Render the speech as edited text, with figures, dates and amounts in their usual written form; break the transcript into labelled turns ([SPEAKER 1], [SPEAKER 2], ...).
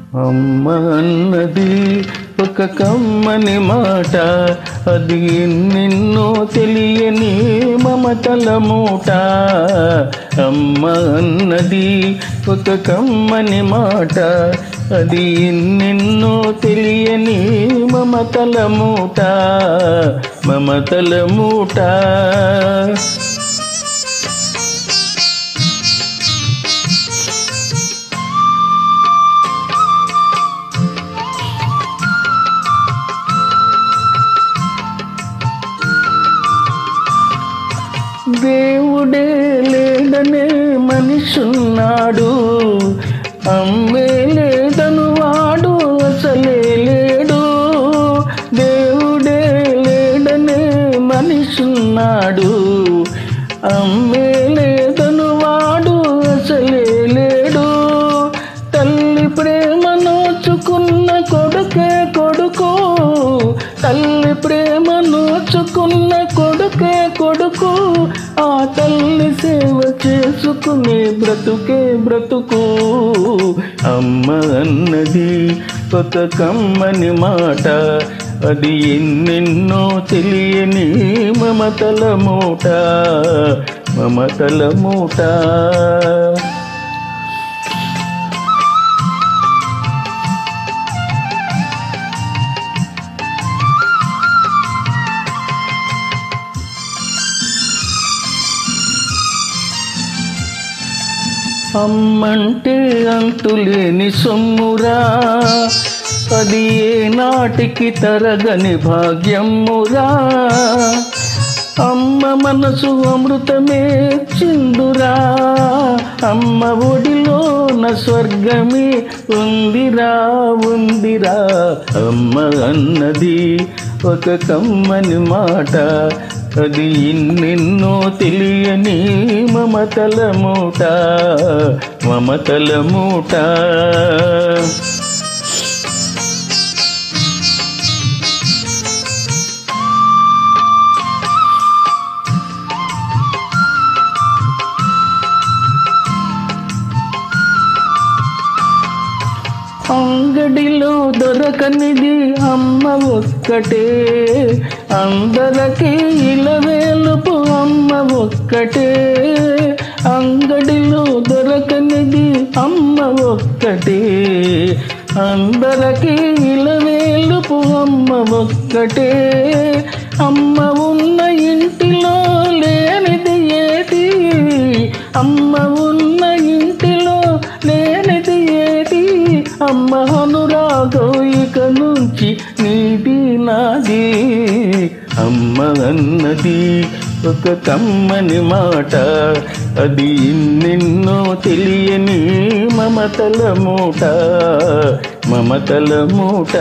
[SPEAKER 1] అమ్మ అన్నది ఒక కమ్మని మాట, అది ఎన్నెన్నో తెలియని మమతల మూట. అమ్మ అన్నది ఒక కమ్మని మాట, అది ఎన్నెన్నో తెలియని మమతల మూట, మమతల మూట. దేవుడే లేడనే మనిషున్నాడు, అమ్మే లేదను వాడు అసలే లేడు. దేవుడే లేడనే మనిషున్నాడు, అమ్మే లేదను వాడు అసలే లేడు. తల్లి ప్రేమ నోచుకున్న కొడుకే కొడుకు, తల్లి ప్రేమ నోచుకున్న కొడుకే కొడుకు. ఆ తల్లి సేవ చేసుకునే బ్రతుకే బ్రతుకు. అమ్మ అన్నది ఒక కమ్మని మాట, అది ఎన్నెన్నో తెలియని మమతల మూట, మమతల మూట. అమ్మంటే అంతులేని సొమ్మురా, అది ఏ నాటికి తరగని భాగ్యమురా. అమ్మ మనసు అమృతమే చిందురా, అమ్మ ఒడిలోన స్వర్గమే ఉందిరా ఉందిరా. అమ్మ అన్నది ఒక కమ్మని మాట, అది ఎన్నెన్నో తెలియని మమతల మూట, మమతల మూట. అంగడిలో దొరకనిది అమ్మ ఒక్కటే, అందరికీ ఇలవేలుపు అమ్మ ఒక్కటే. అంగడిలో దొరకనిది అమ్మ ఒక్కటే, అందరికీ ఇలవేలుపు అమ్మ ఒక్కటే. అమ్మ ఉన్న ఇంటిలో లేనిది ఏది, అమ్మ ఉన్న ఇంటిలో లేనిది ఏది. అమ్మ అనురాగం ఇక నుంచి నీది నాది. అమ్మ అన్నది ఒక కమ్మని మాట, అది ఎన్నెన్నో తెలియని మమతల మూట, మమతల మూట.